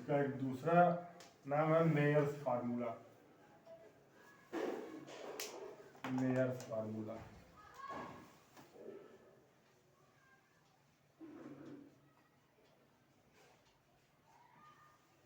इसका एक दूसरा नाम है Mayer's formula. Mayer's formula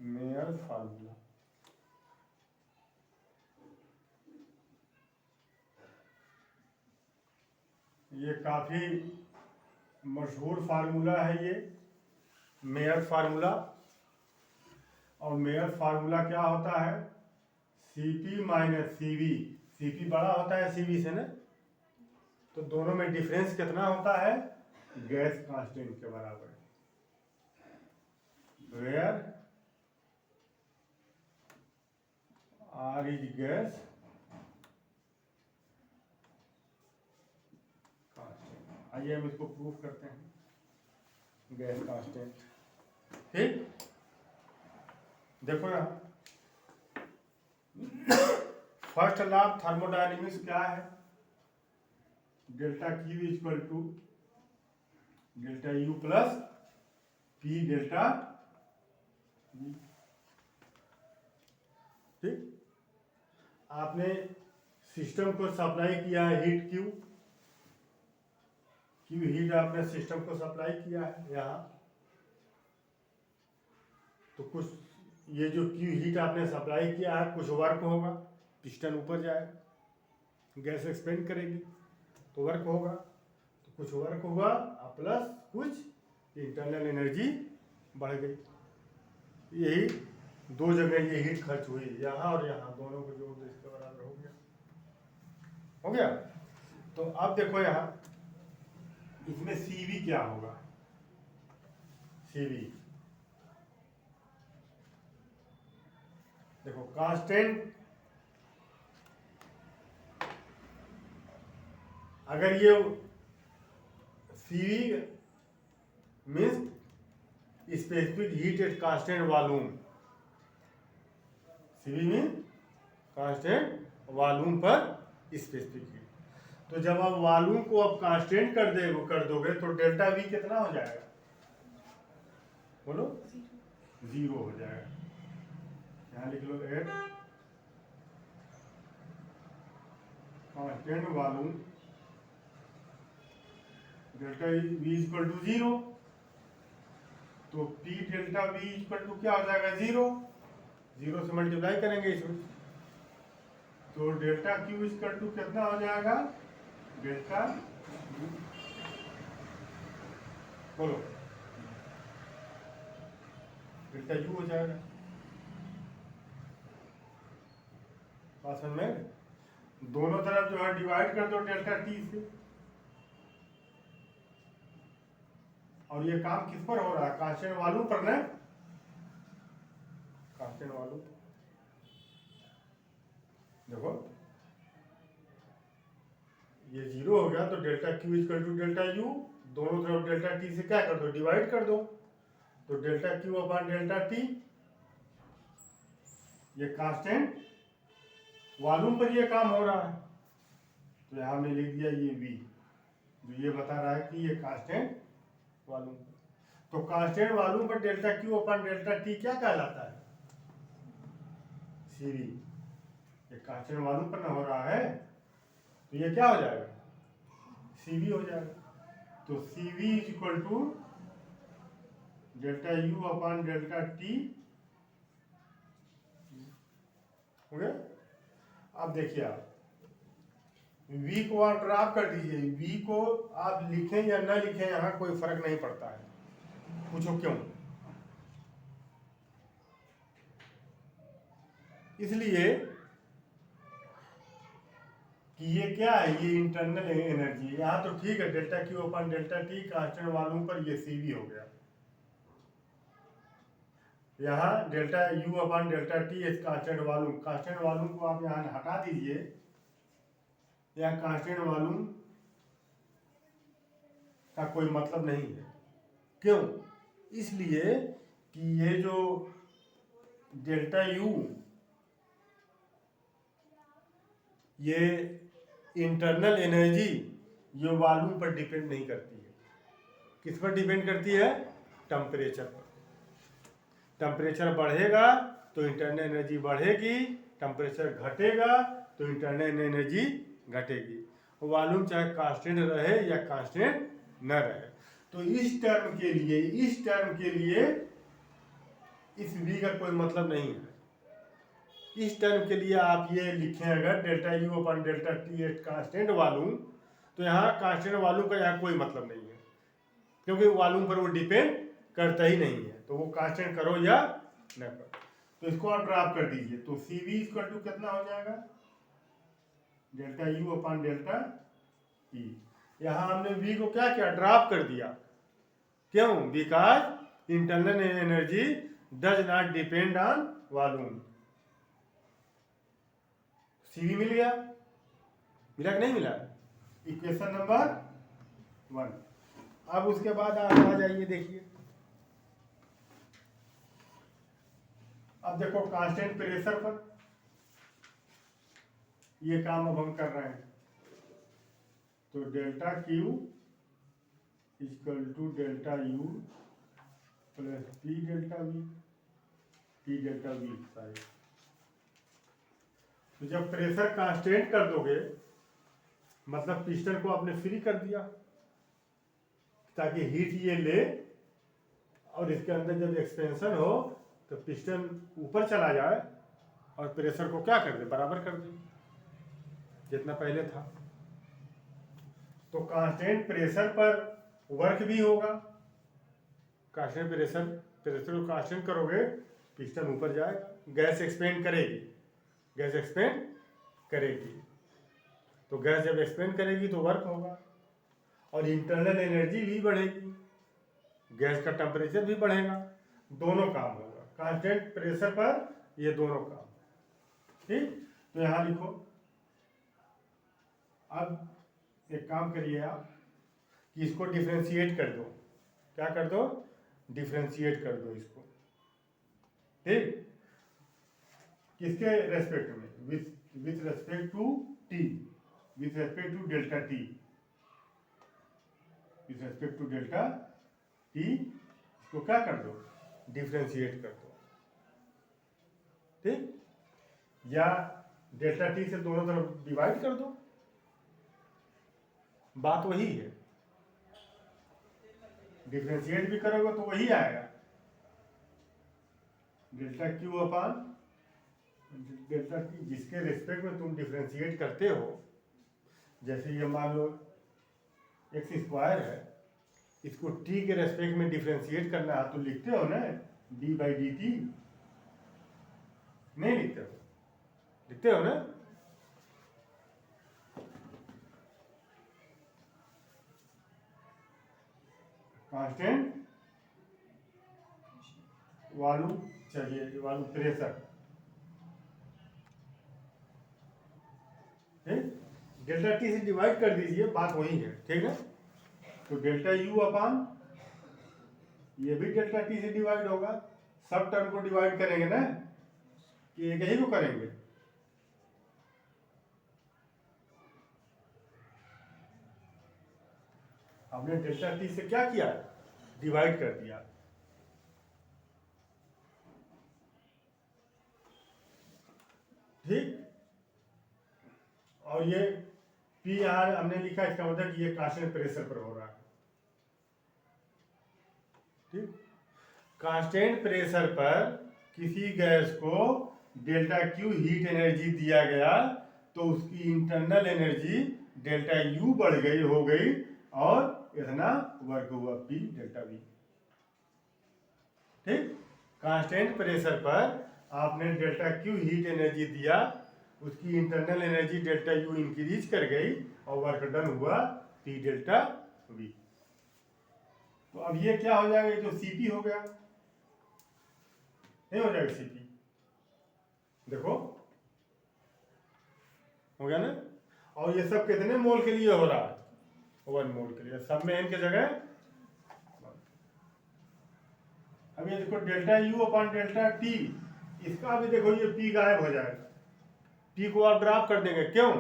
Mayer's formula ये काफी मशहूर फार्मूला है ये मेयर्स फार्मूला। और मेयर्स फार्मूला क्या होता है? Cp minus Cv। Cp बड़ा होता है Cv से ना, तो दोनों में डिफरेंस कितना होता है? गैस कांस्टेंट के बराबर। Where R is gas constant. आइए हम इसको प्रूफ करते हैं। गैस कांस्टेंट, ठीक। देखो यहाँ फर्स्ट लॉ ऑफ थर्मोडायनेमिक्स क्या है? Delta Q equal to delta U plus P delta V। ठीक, आपने सिस्टम को सप्लाई किया है हीट Q हीट आपने सिस्टम को सप्लाई किया है यहाँ, तो कुछ ये जो Q हीट आपने सप्लाई किया है कुछ वर्क होगा, पिस्टन ऊपर जाएगा, गैस एक्सपेंड करेगी तो वर्क होगा, तो कुछ वर्क होगा प्लस कुछ इंटरनल एनर्जी बढ़ गई। यही दो जगह ये हीट खर्च हुई, यहाँ और यहाँ, दोनों को जोड़ दो इसके बराबर हो गया। तो अब देखो यहाँ इसमें Cv क्या होगा? Cv देखो कांस्टेंट, अगर ये Cv means specific heat at constant volume, Cv mean constant volume पर स्पेसिफिक हीट। तो जब आप वॉल्यूम को अब कांस्टेंट कर दोगे तो डेल्टा V कितना हो जाएगा? बोलो, 0 हो जाएगा। यहाँ लिख लो at constant volume delta V equal to 0, तो P delta V equal to क्या हो जाएगा? 0 से मल्टीप्लाई करेंगे इसमें, तो डेल्टा Q इक्वल टू कितना हो जाएगा? डेल्टा बोलो, डेल्टा U हो जाएगा। बात समझ में? दोनों तरफ जो है डिवाइड कर दो डेल्टा T से, और ये काम किस पर हो रहा है? कांस्टेंट वॉल्यूम पर ना, कांस्टेंट वॉल्यूम। देखो ये 0 हो गया, तो delta Q equal to delta U, दोनों तरफ डेल्टा T से क्या कर दो? डिवाइड कर दो, तो delta Q upon delta T, ये कांस्टेंट वॉल्यूम पर ये काम हो रहा है, तो यहाँ हमने लिख दिया ये V, जो ये बता रहा है कि ये कांस्टेंट वॉल्यूम। तो कांस्टेंट वॉल्यूम पर delta Q upon delta T क्या कहलाता है? Cv। ये कांस्टेंट वॉल्यूम पर ना हो रहा है, तो ये क्या हो जाएगा? Cv हो जाएगा। तो Cv is equal to delta U upon delta T हो गया। अब देखिए आप V को आप ड्रॉप कर दीजिए, V को आप लिखें या न लिखें यहाँ कोई फर्क नहीं पड़ता है। पूछो क्यों? इसलिए कि ये क्या है? ये इंटरनल एनर्जी। यहाँ तो ठीक है delta Q upon delta T constant volume पर ये Cv हो गया, यहाँ delta U upon delta T constant volume को आप यहाँ हटा दीजिए, यहाँ कांस्टेंट वॉल्यूम का कोई मतलब नहीं है। क्यों? इसलिए कि ये जो डेल्टा U ये इंटरनल एनर्जी ये वॉल्यूम पर डिपेंड नहीं करती है। किस पर डिपेंड करती है? टेम्परेचर पर। टेम्परेचर बढ़ेगा तो इंटरनल एनर्जी बढ़ेगी, टेम्परेचर घटेगा तो इंटरनल एनर्जी घटेगी। वॉल्यूम चाहे कांस्टेंट रहे या कांस्टेंट न रहे। तो इस टर्म के लिए इस v का कोई मतलब नहीं है। इस टर्म के लिए आप ये लिखें अगर डेल्टा यू अपन डेल्टा टी कांस्टेंट वॉल्यूम, तो यहाँ कांस्टेंट वॉल्यूम का यहाँ कोई मतलब नहीं है, क्योंकि वॉल्यूम पर वो डिपेंड करता ही नहीं है। तो वो कांस्टेंट करो या न करो, तो इसको आप ड्रॉप कर दीजिए। तो सी वी इक्वल टू कितना हो जाएगा, डेल्टा यू अपन डेल्टा टी। यहाँ हमने वी को क्या किया, ड्रॉप कर दिया। क्यों? Because internal energy does not depend on volume. CV मिल गया, मिला कि नहीं मिला? Equation number 1। अब उसके बाद आप आ जाइए, देखिए अब देखो कांस्टेंट प्रेशर पर ये काम अब हम कर रहे हैं। तो delta Q equal to delta U plus P delta V, P delta V सारे। तो जब प्रेशर कांस्टेंट कर दोगे मतलब पिस्टन को आपने फ्री कर दिया ताकि हीट ये ले, और इसके अंदर जब एक्सपेंशन हो तो पिस्टन ऊपर चला जाए और प्रेशर को क्या कर दे, बराबर कर दे जितना पहले था। तो कांस्टेंट प्रेशर पर वर्क भी होगा। कांस्टेंट प्रेशर को कांस्टेंट करोगे पिस्टन ऊपर जाएगा, गैस एक्सपेंड करेगी, गैस एक्सपेंड करेगी। तो गैस जब एक्सपेंड करेगी तो वर्क होगा और इंटरनल एनर्जी भी बढ़ेगी, गैस का टेम्परेचर भी बढ़ेगा, दोनों काम होगा कांस्टेंट प्रेशर पर, ये दोनों काम। ठीक, तो यहाँ लिखो। अब एक काम करिए आप कि इसको डिफ्रेंशिएट कर दो। क्या कर दो? डिफ्रेंशिएट कर दो इसको। ठीक, किसके रेस्पेक्ट में? With respect to T, with respect to delta T, with respect to delta T. इसको क्या कर दो? डिफ्रेंशिएट कर दो। ठीक, या डेल्टा टी से दोनों तरफ डिवाइड कर दो, बात वही है। डिफ्रेंशिएट भी करोगे तो वही आएगा, डेल्टा क्यू अपान डेल्टा टी। जिसके रेस्पेक्ट में तुम डिफ्रेंशिएट करते हो, जैसे ये मान लो एक्स स्क्वायर है, इसको टी के रेस्पेक्ट में डिफ्रेंशिएट करना है तो लिखते हो ना डी बाई डी टी, नहीं लिखते हो? लिखते हो ना? कांस्टेंट वॉल्यूम, चलिए वॉल्यूम प्रेशर, ठीक, डेल्टा टी से डिवाइड कर दीजिए, बात वही है। ठीक है, तो डेल्टा यू अपान ये भी डेल्टा टी से डिवाइड होगा। सब टर्म को डिवाइड करेंगे ना कि एक ही को करेंगे? हमने डेल्टा टी से क्या किया? डिवाइड कर दिया। ठीक, और ये पी आर हमने लिखा, इसका मतलब कि ये कांस्टेंट प्रेशर पर हो रहा है। ठीक, कांस्टेंट प्रेशर पर किसी गैस को डेल्टा क्यू हीट एनर्जी दिया गया तो उसकी इंटरनल एनर्जी डेल्टा यू बढ़ गई, हो गई, और इतना वर्क हुआ पी डेल्टा वी। ठीक, कांस्टेंट प्रेशर पर आपने डेल्टा क्यू हीट एनर्जी दिया, उसकी internal energy delta U increase कर गई और वर्क डन हुआ पी डेल्टा वी। तो अब ये क्या हो जाएगा? ये तो सीपी हो गया, नहीं हो जाएगा सीपी? देखो हो गया ना। और ये सब कितने मोल के लिए हो रहा है? 1 मोल के लिए। सब में एन की जगह। अब ये देखो delta U upon delta T, इसका भी देखो ये पी गायब हो जाएगा, टी को आप ड्रॉप कर देंगे। क्यों?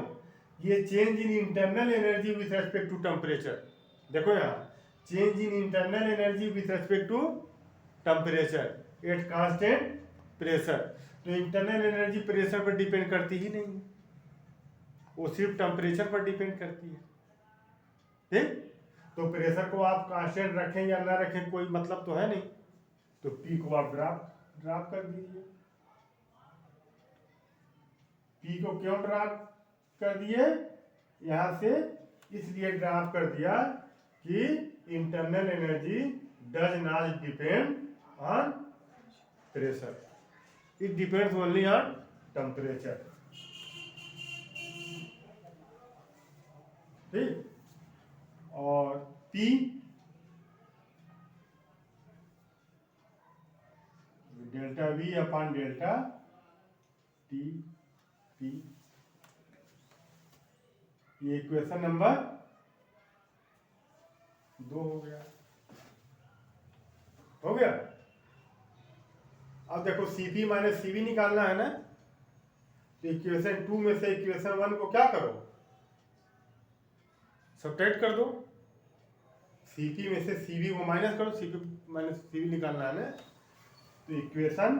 ये change in internal energy with respect to temperature. देखो यहाँ change in internal energy with respect to temperature at constant pressure. तो इंटरनल एनर्जी प्रेशर पर डिपेंड करती ही नहीं, वो सिर्फ टेम्परेचर पर डिपेंड करती है। ठीक, तो प्रेशर को आप कांस्टेंट रखें या ना रखें कोई मतलब तो है नहीं, तो पी को आप ड्रॉप कर दीजिए। पी को क्यों ड्रॉप कर दिए यहां से, इसलिए ड्रॉप कर दिया कि internal energy does not depend on pressure, it depends only on temperature. ठीक, और P delta V upon delta T P, ये इक्वेशन नंबर 2 हो गया। अब देखो Cp माइनस Cv निकालना है ना, तो इक्वेशन 2 में से इक्वेशन 1 को क्या करो, सब्ट्रैक्ट कर दो। Cp में से Cv को माइनस करो, Cp माइनस Cv निकालना है ना, तो इक्वेशन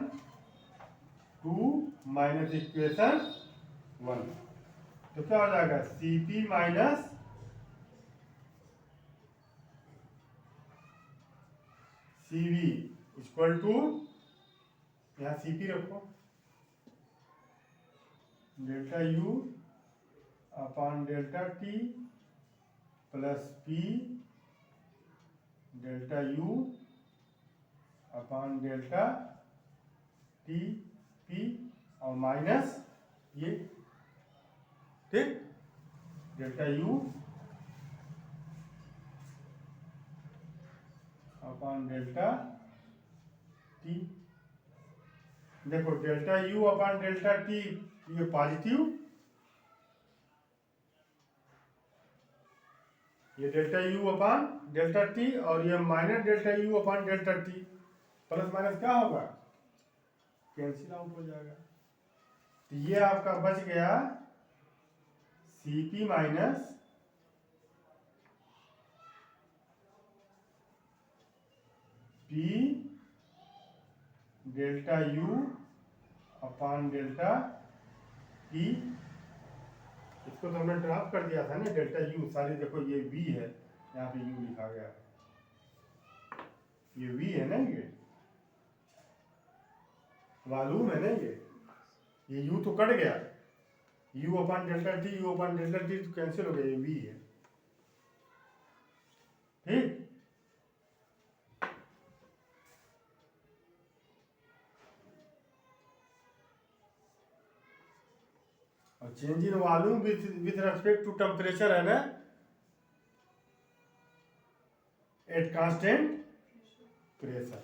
2 माइनस इक्वेशन 1, तो क्या हो जाएगा Cp minus Cv equal to, यहाँ Cp रखो, delta U upon delta T plus P delta U upon delta T P और माइनस ये, ठीक, delta U upon delta T। देखो delta U upon delta T ये पॉजिटिव, ये delta U upon delta T, और ये minus delta U upon delta T, plus minus क्या होगा, कैंसिल आउट हो जाएगा। तो ये आपका बच गया Cp minus P delta U upon delta T, इसको तो हमने ड्रॉप कर दिया था ना, डेल्टा U सारी, देखो ये V है, यहाँ पे U लिखा गया है, ये V है ना, ये मालूम है ना, ये U तो कट गया, U upon delta T, U upon delta T तो कैंसिल हो गया, ये V है। ठीक, और change in volume with respect to temperature है ना, एट कांस्टेंट प्रेशर,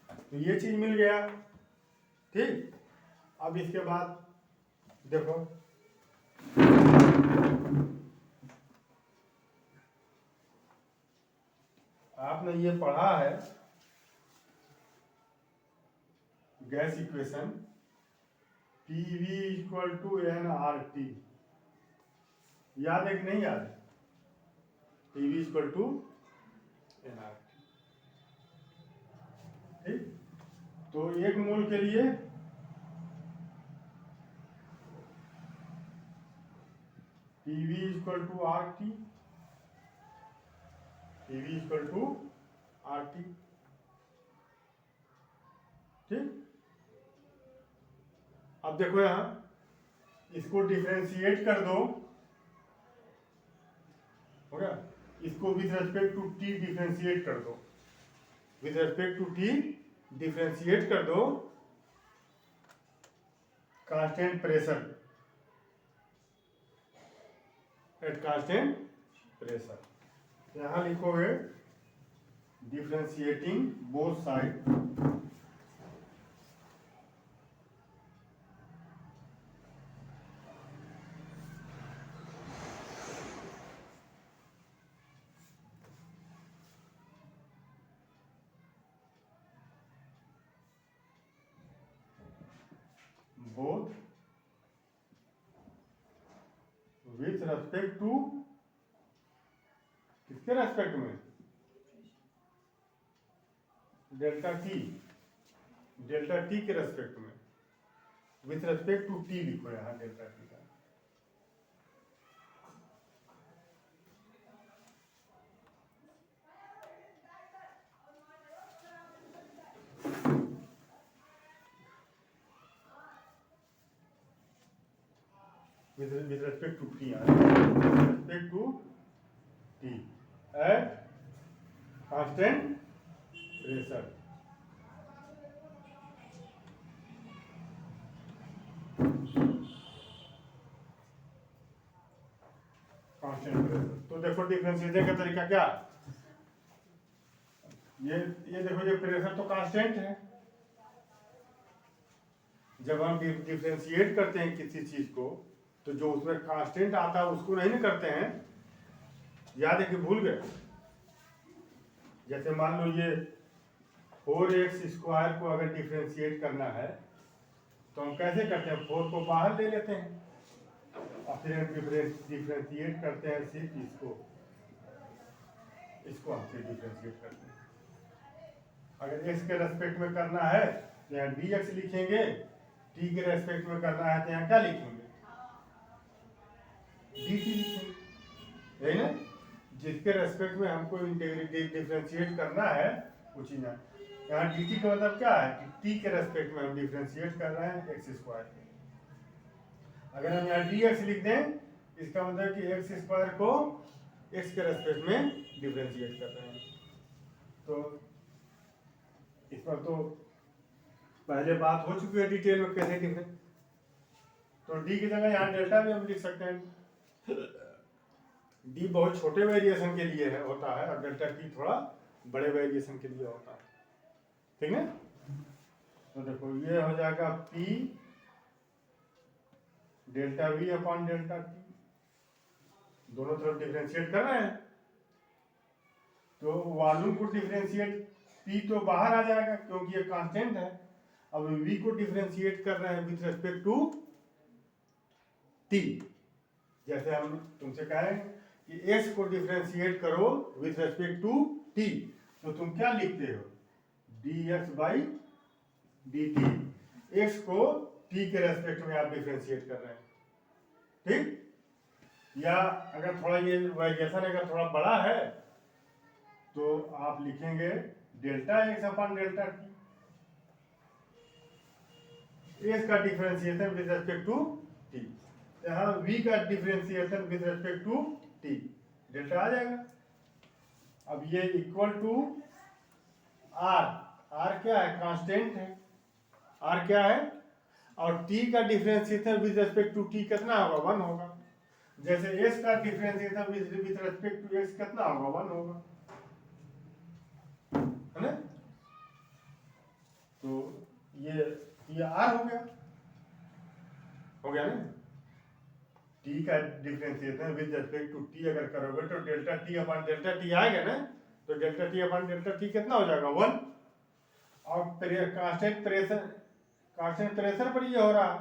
तो ये चीज मिल गया। ठीक, अब इसके बाद देखो आपने ये पढ़ा है gas equation PV equal to nRT, याद है कि नहीं याद है, PV इक्वल टू nRT। ठीक, तो 1 मोल के लिए PV equal to RT, PV equal to RT। ठीक, अब देखो यहां इसको डिफरेंशिएट कर दो, हो गया, इसको with respect to T differentiate कर दो, with respect to T differentiate कर दो, constant pressure at constant pressure, यहां लिखोगे differentiating both side, both with respect to, किसके रेस्पेक्ट में, डेल्टा T डेल्टा टी के रेस्पेक्ट में, विथ रेस्पेक्ट टू टी लिखो यहाँ डेल्टा टी का। with respect to t, with respect to t at constant pressure. Constant pressure. तो देखो differentiation का तरीका क्या, ये देखो ये प्रेशर तो कांस्टेंट है। जब हम डिफरेंशिएट करते हैं किसी चीज को तो जो उसमें कांस्टेंट आता है उसको नहीं करते हैं, याद है कि भूल गए। जैसे मान लो ये 4x² को अगर डिफरेंशिएट करना है तो हम कैसे करते हैं, 4 को बाहर ले लेते हैं और फिर हम डिफरेंशिएट करते हैं सिर्फ इसको हम फिर डिफरेंशिएट करते हैं। अगर x के रेस्पेक्ट में करना है तो यहाँ dx लिखेंगे, t के रेस्पेक्ट में करना है तो यहाँ क्या लिखेंगे, dt लिखेंगे, है ना। जिसके रेस्पेक्ट में हमको डिफरेंशिएट करना है वो चीज है। यहाँ dt का मतलब क्या है कि t के रेस्पेक्ट में हम डिफरेंशिएट कर रहे हैं x²। अगर हम यहाँ dx लिख दें इसका मतलब कि x² को x के रेस्पेक्ट में डिफरेंशिएट कर रहे हैं। तो इस पर तो पहले बात हो चुकी है डिटेल में कैसे डिफरेंस। तो d की जगह यहाँ डेल्टा भी हम लिख सकते हैं। d बहुत छोटे वेरिएशन के लिए होता है और डेल्टा t थोड़ा बड़े वेरिएशन के लिए होता है, ठीक है। तो देखो ये हो जाएगा p delta v upon delta t, दोनों तरफ डिफरेंशिएट कर रहे हैं तो वॉल्यूम को डिफरेंशिएट p तो बाहर आ जाएगा क्योंकि ये कांस्टेंट है। अब v को डिफरेंशिएट कर रहे हैं विथ रेस्पेक्ट टू t। जैसे हम तुमसे कहें कि x को डिफरेंशिएट करो विथ रेस्पेक्ट टू t तो तुम क्या लिखते हो, dx/dt। x को t के रेस्पेक्ट में आप डिफरेंशिएट कर रहे हैं, ठीक। या अगर थोड़ा ये वेरिएशन अगर थोड़ा बड़ा है तो आप लिखेंगे delta x upon delta t। x का differentiation with respect to t, यहाँ v का differentiation with respect to t, delta आ जाएगा। अब ये इक्वल टू r क्या है, कांस्टेंट है, r क्या है, और t का differentiation with respect to t कितना होगा, 1 होगा। जैसे s का differentiation with respect to x कितना होगा, 1 होगा, है ना। तो ये r हो गया ना। t का differentiation with respect to t अगर करोगे तो delta t upon delta t आएगा ना। तो delta t upon delta t कितना हो जाएगा, 1। और कांस्टेंट प्रेशर पर ये हो रहा है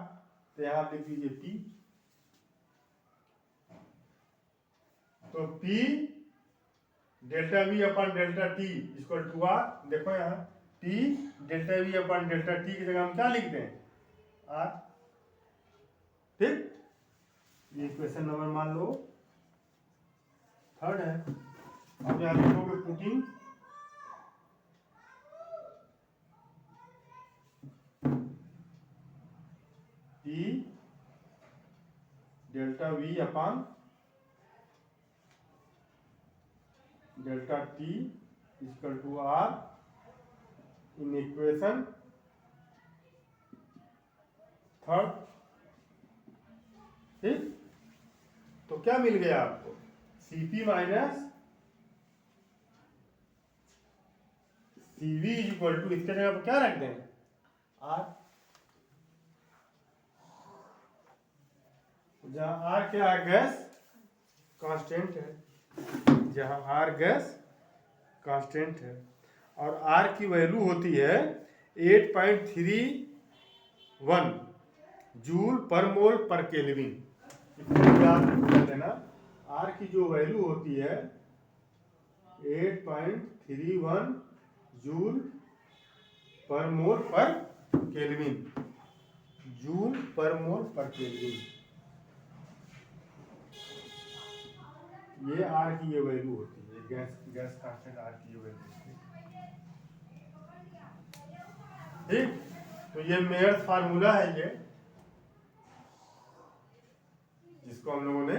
तो यहाँ लिख दीजिए p। तो p delta v upon delta t equal to r। देखो यहाँ t delta v upon delta t की जगह हम क्या लिखते हैं, r, ठीक। ये क्वेश्चन नंबर मान लो 3rd है। अब यहाँ लिखोगे putting t delta v upon delta t equal to r in equation 3rd, ठीक। तो क्या मिल गया आपको, Cp minus Cv equal to, इसके जगह पर क्या रख दें, r। जहां r क्या है, गैस कांस्टेंट है, जहां r गैस कांस्टेंट है और r की वैल्यू होती है 8.31 जूल पर मोल पर केल्विन। याद देना, r की जो वैल्यू होती है 8.31 जूल पर मोल पर केल्विन, जूल पर मोल पर केल्विन। ये आर की ये वैल्यू होती है, गैस कांस्टेंट आर की ये वैल्यू होती है। ठीक, तो ये मेयर्स फार्मूला है ये, जिसको हम लोगों ने